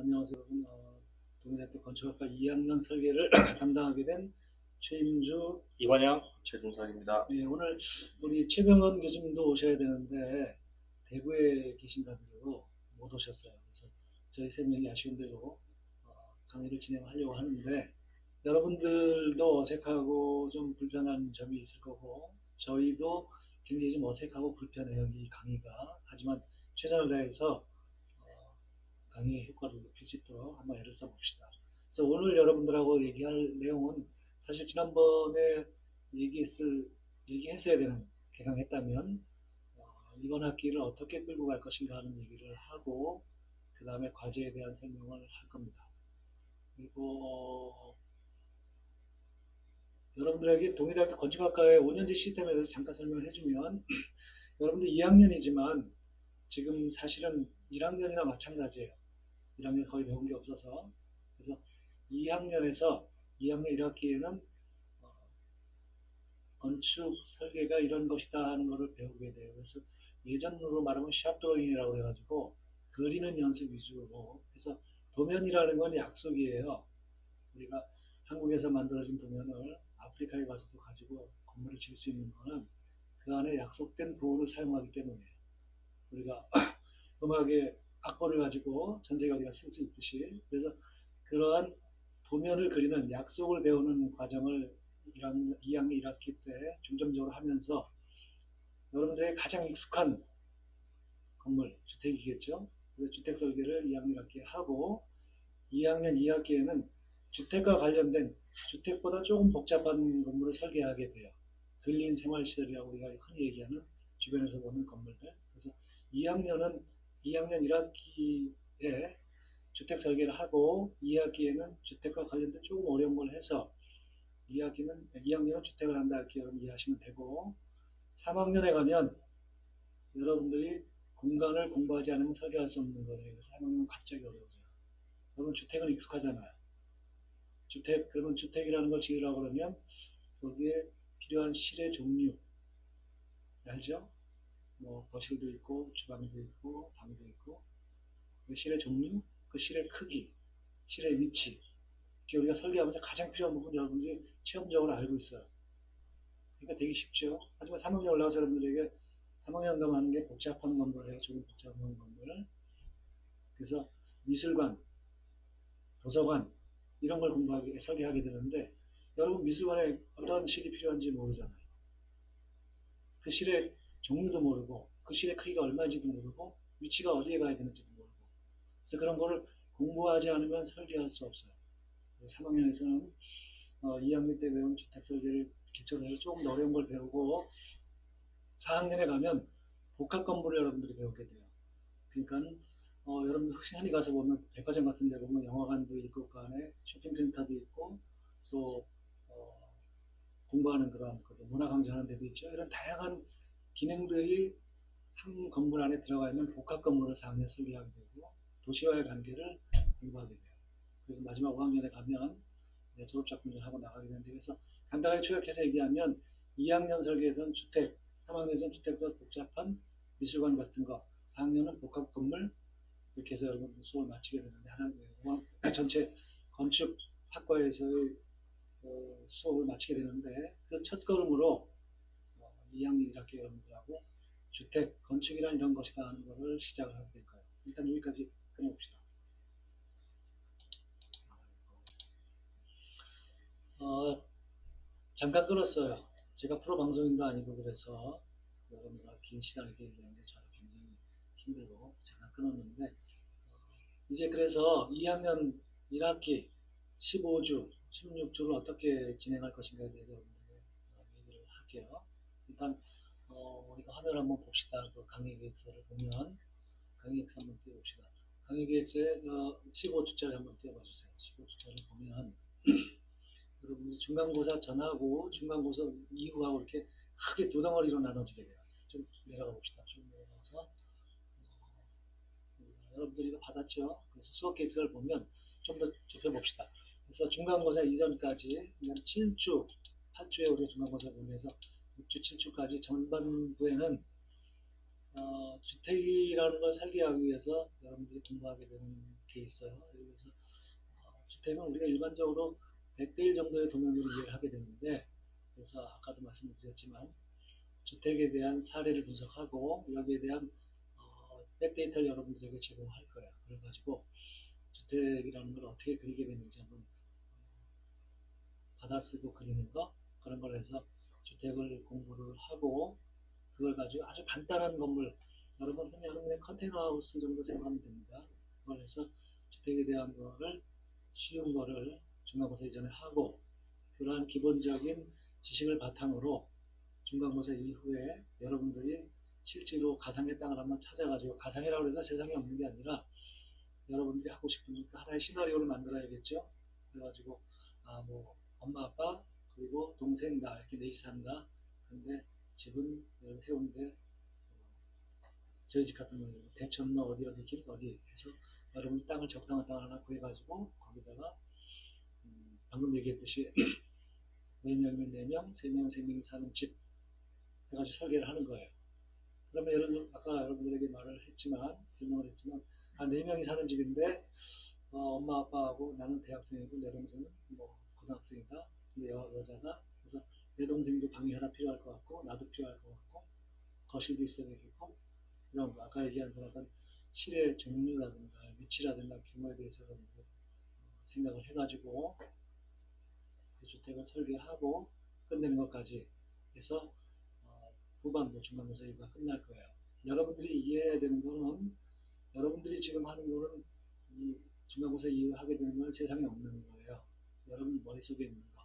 안녕하세요, 여러분. 동의대학교 건축학과 2학년 설계를 담당하게 된 최임주. 이관영 최준선입니다. 네, 오늘 우리 최병헌 교수님도 오셔야 되는데 대구에 계신 가지고 못 오셨어요. 그래서 저희 세 명이 아쉬운 대로 강의를 진행하려고 하는데, 여러분들도 어색하고 좀 불편한 점이 있을 거고 저희도 굉장히 좀 어색하고 불편해요, 이 강의가. 하지만 최선을 다해서 강의의 효과를 높일 수 있도록 한번 애를 써봅시다. 그래서 오늘 여러분들하고 얘기할 내용은, 사실 지난번에 얘기했어야 되는, 개강했다면 이번 학기를 어떻게 끌고 갈 것인가 하는 얘기를 하고, 그 다음에 과제에 대한 설명을 할 겁니다. 그리고 여러분들에게 동의대학교 건축학과의 5년제 시스템에 대해서 잠깐 설명을 해주면, 여러분들 2학년이지만 지금 사실은 1학년이나 마찬가지예요. 1학년 거의 배운 게 없어서. 그래서 2학년에서 2학년 1학기에는 건축 설계가 이런 것이다 하는 것을 배우게 돼요. 그래서 예전으로 말하면 샵 드로잉이라고 해가지고 그리는 연습 위주로 해서, 도면이라는 건 약속이에요. 우리가 한국에서 만들어진 도면을 아프리카에 가서도 가지고 건물을 지을 수 있는 거는 그 안에 약속된 부호를 사용하기 때문에, 우리가 음악의 악보를 가지고 전 세계 어디가 쓸 수 있듯이. 그래서 그러한 도면을 그리는 약속을 배우는 과정을 2학년 1학기 때 중점적으로 하면서, 여러분들의 가장 익숙한 건물, 주택이겠죠. 그래서 주택 설계를 2학년 1학기에 하고, 2학년 2학기에는 주택과 관련된, 주택보다 조금 복잡한 건물을 설계하게 돼요. 근린 생활시설이라고 우리가 흔히 얘기하는 주변에서 보는 건물들. 그래서 2학년은 2학년 1학기에 주택 설계를 하고, 2학기에는 주택과 관련된 조금 어려운 걸 해서 2학년은 주택을 한다 이렇게 여러분 이해하시면 되고, 3학년에 가면 여러분들이 공간을 공부하지 않으면 설계할 수 없는 거예요. 그래서 3학년은 갑자기 어려워져요. 여러분 주택은 익숙하잖아요. 그러면 주택이라는 걸 지으려고 그러면 거기에 필요한 실의 종류 알죠? 뭐 거실도 있고 주방도 있고 방도 있고, 그 실의 종류, 그 실의 크기, 실의 위치, 우리가 설계하면서 가장 필요한 부분 여러분들이 체험적으로 알고 있어요. 그러니까 되게 쉽죠. 하지만 3학년 올라가서 여러분들에게 3학년 가면 하는 게 복잡한 건물을 해요. 조금 복잡한 건물을. 그래서 미술관, 도서관 이런 걸 공부하게 설계하게 되는데, 여러분 미술관에 어떤 실이 필요한지 모르잖아요. 그 실의 종류도 모르고 그 실의 크기가 얼마인지도 모르고 위치가 어디에 가야 되는지도 모르고. 그래서 그런 거를 공부하지 않으면 설계할 수 없어요. 그래서 3학년에서는 2학년 때 배운 주택 설계를 기초로 해서 조금 어려운 걸 배우고, 4학년에 가면 복합 건물을 여러분들이 배우게 돼요. 그러니까 여러분들 혹시 흔히 가서 보면 백화점 같은 데 보면 영화관도 있고 그 안에 쇼핑센터도 있고 또 어, 공부하는 그런 문화강좌하는 데도 있죠. 이런 다양한 기능들이 한 건물 안에 들어가 있는 복합 건물을 4학년 설계하게 되고, 도시와의 관계를 공부하게 돼요. 그리고 마지막 5학년에 가면 졸업작품을 하고 나가게 되는데, 그래서 간단하게 요약해서 얘기하면 2학년 설계에서는 주택, 3학년에서는 주택도 복잡한 미술관 같은 거, 4학년은 복합 건물, 이렇게 해서 여러분 수업을 마치게 되는데, 전체 건축 학과에서의 수업을 마치게 되는데, 그 첫 걸음으로 2학년 1학기 여러분들하고 주택, 건축이란 이런 것이다 하는 것을 시작을 하게 될 거예요. 일단 여기까지 끊어봅시다. 어, 잠깐 끊었어요. 제가 프로 방송인도 아니고 그래서 여러분들과 긴 시간을 얘기하는데 저도 굉장히 힘들고 잠깐 끊었는데, 이제 그래서 2학년 1학기 15주, 16주를 어떻게 진행할 것인가에 대해서 여러분들에게 얘기를 할게요. 일단 우리가 화면을 한번 봅시다. 그 강의 계획서를 보면, 강의 계획서 한번 띄워봅시다. 강의 계획서에 15주짜리 한번 띄워봐 주세요. 15주짜리 보면 여러분들 중간고사 전하고 중간고사 이후하고 이렇게 크게 두 덩어리로 나눠지게 돼요. 좀 내려가 봅시다. 좀 내려가서 여러분들이 이거 받았죠? 그래서 수업 계획서를 보면 좀 더 좁혀봅시다. 그래서 중간고사 이전까지 그냥 7주, 8주에 우리가 중간고사를 보면서 6주, 7주까지 전반부에는 주택이라는 걸 설계하기 위해서 여러분들이 공부하게 되는 이렇게 있어요. 그래서 주택은 우리가 일반적으로 100대 1 정도의 도면으로 이해를 하게 되는데, 그래서 아까도 말씀드렸지만 주택에 대한 사례를 분석하고 여기에 대한 백데이터를 여러분들에게 제공할 거예요. 그래가지고 주택이라는 걸 어떻게 그리게 되는지 한번 받아쓰고 그리는 거, 그런 걸 해서 주택을 공부를 하고, 그걸 가지고 아주 간단한 건물, 여러분 흔히 하는 컨테이너 하우스 정도 생각하면 됩니다. 그걸 해서 주택에 대한 거를 쉬운 거를 중간고사 이전에 하고, 그러한 기본적인 지식을 바탕으로 중간고사 이후에 여러분들이 실제로 가상의 땅을 한번 찾아가지고, 가상이라고 해서 세상에 없는 게 아니라 여러분들이 하고 싶은 하나의 시나리오를 만들어야겠죠. 그래가지고 뭐 엄마 아빠 그리고 동생 나 이렇게 넷이 산다. 근데 집은 해운대, 저희 집 같은 경우는 대천로 어디 어디 길 어디 해서 여러분 땅을 적당한 땅을 하나 구해가지고 거기다가 방금 얘기했듯이 4명이면 4명, 3명, 3명이 사는 집 해가지고 설계를 하는 거예요. 그러면 아까 여러분들에게 말을 했지만, 설명을 했지만, 4명이 사는 집인데 엄마 아빠하고 나는 대학생이고 내 동생은 뭐 고등학생이다. 근데 여자다. 그래서 내 동생도 방이 하나 필요할 것 같고 나도 필요할 것 같고 거실도 있어야 되겠고, 이런 거 아까 얘기한 그런 어떤 실의 종류라든가 위치라든가 규모에 대해서 생각을 해가지고 그 주택을 설계하고 끝내는 것까지 해서 후반부 중간고사 이후가 끝날 거예요. 여러분들이 이해해야 되는 거는, 여러분들이 지금 하는 거는 이 중간고사 이후 하게 되는 건 세상에 없는 거예요. 여러분 머릿속에 있는 거.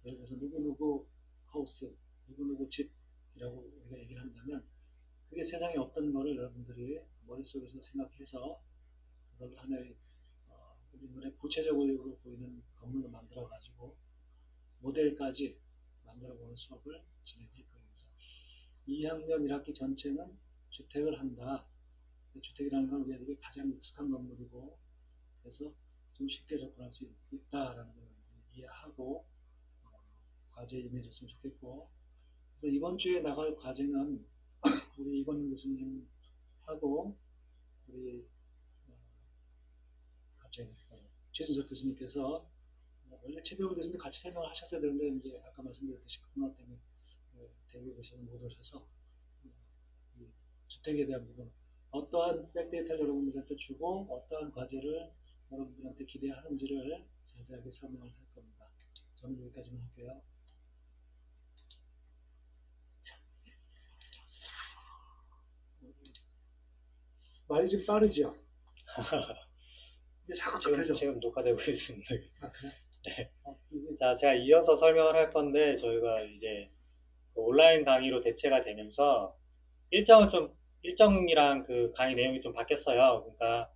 예를 들어서 누구누구 하우스, 누구누구 집이라고 우리가 얘기를 한다면 그게 세상에 없던 거를 여러분들이 머릿속에서 생각해서 그걸 하나의 우리 눈에 구체적으로 보이는 건물로 만들어 가지고 모델까지 만들어 보는 수업을 진행할 거예요. 그래서 2학년 1학기 전체는 주택을 한다. 주택이라는 건 우리에게 가장 익숙한 건물이고, 그래서 좀 쉽게 접근할 수 있다라는 걸 이해하고 과제에 임해줬으면 좋겠고, 그래서 이번 주에 나갈 과제는 우리 이건희 교수님하고 우리 갑자기 최준석 교수님께서 원래 최병훈 교수님도 같이 설명을 하셨어야 되는데 이제 아까 말씀드렸듯이 코로나 때문에 대구에 계셔서 못 오셔서 이 주택에 대한 부분, 어떠한 백데이터를 여러분들한테 주고 어떠한 과제를 여러분들한테 기대하는지를 자세하게 설명을 할 겁니다. 저는 여기까지만 할게요. 말이 좀 빠르죠? 근데 자꾸 급해져. 지금 녹화되고 있습니다. 아, 그래? 네. 자, 제가 이어서 설명을 할 건데, 저희가 이제 그 온라인 강의로 대체가 되면서 일정이랑 그 강의 내용이 좀 바뀌었어요. 그러니까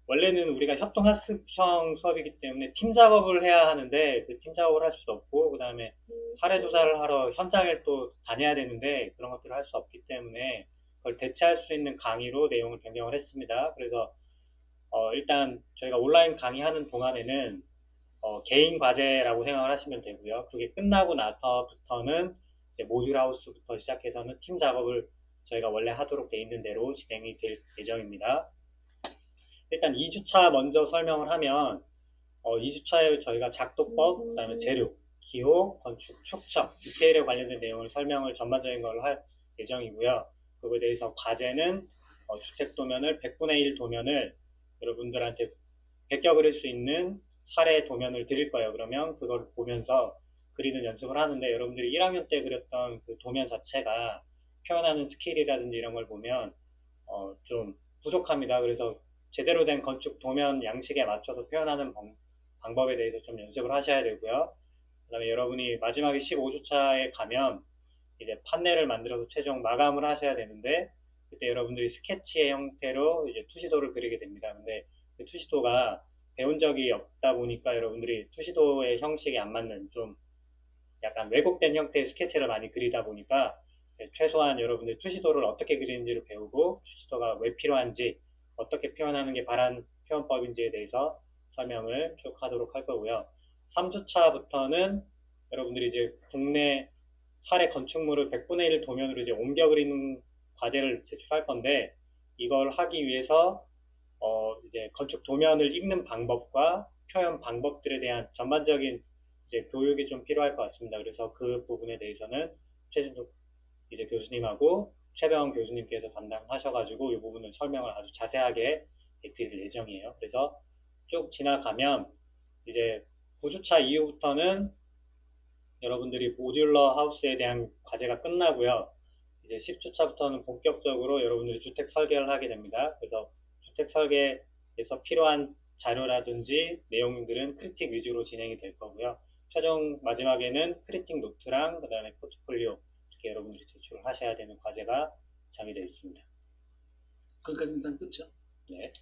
원래는 우리가 협동학습형 수업이기 때문에 팀 작업을 해야 하는데 그 팀 작업을 할 수도 없고, 그 다음에 사례 조사를 하러 현장에 또 다녀야 되는데 그런 것들을 할 수 없기 때문에 그걸 대체할 수 있는 강의로 내용을 변경을 했습니다. 그래서 일단 저희가 온라인 강의하는 동안에는 개인 과제라고 생각을 하시면 되고요. 그게 끝나고 나서부터는 이제 모듈 하우스부터 시작해서는 팀 작업을 저희가 원래 하도록 돼 있는 대로 진행이 될 예정입니다. 일단 2주차 먼저 설명을 하면 2주차에 저희가 작도법, 그다음에 재료, 기호, 건축, 축척, 디테일에 관련된 내용을 설명을 전반적인 걸 할 예정이고요. 그거에 대해서 과제는 주택 도면을 100분의 1 도면을 여러분들한테 베껴 그릴 수 있는 사례 도면을 드릴 거예요. 그러면 그걸 보면서 그리는 연습을 하는데, 여러분들이 1학년 때 그렸던 그 도면 자체가 표현하는 스킬이라든지 이런 걸 보면 좀 부족합니다. 그래서 제대로 된 건축 도면 양식에 맞춰서 표현하는 방법에 대해서 좀 연습을 하셔야 되고요. 그 다음에 여러분이 마지막에 15주차에 가면 이제 판넬을 만들어서 최종 마감을 하셔야 되는데, 그때 여러분들이 스케치의 형태로 이제 투시도를 그리게 됩니다. 근데 그 투시도가 배운 적이 없다 보니까 여러분들이 투시도의 형식에 안 맞는 좀 약간 왜곡된 형태의 스케치를 많이 그리다 보니까 최소한 여러분들 투시도를 어떻게 그리는지를 배우고 투시도가 왜 필요한지, 어떻게 표현하는 게 바른 표현법인지에 대해서 설명을 쭉 하도록 할 거고요. 3주차부터는 여러분들이 이제 국내 사례 건축물을 100분의 1 도면으로 이제 옮겨 그리는 과제를 제출할 건데, 이걸 하기 위해서 이제 건축 도면을 읽는 방법과 표현 방법들에 대한 전반적인 이제 교육이 좀 필요할 것 같습니다. 그래서 그 부분에 대해서는 최준석 이제 교수님하고 최병원 교수님께서 담당하셔가지고 이 부분을 설명을 아주 자세하게 드릴 예정이에요. 그래서 쭉 지나가면 이제 9주차 이후부터는 여러분들이 모듈러 하우스에 대한 과제가 끝나고요. 이제 10주차부터는 본격적으로 여러분들이 주택 설계를 하게 됩니다. 그래서 주택 설계에서 필요한 자료라든지 내용들은 크리틱 위주로 진행이 될 거고요. 최종 마지막에는 크리틱 노트랑 그 다음에 포트폴리오 이렇게 여러분들이 제출을 하셔야 되는 과제가 정해져 있습니다. 그러니까 일단 끝이죠. 네.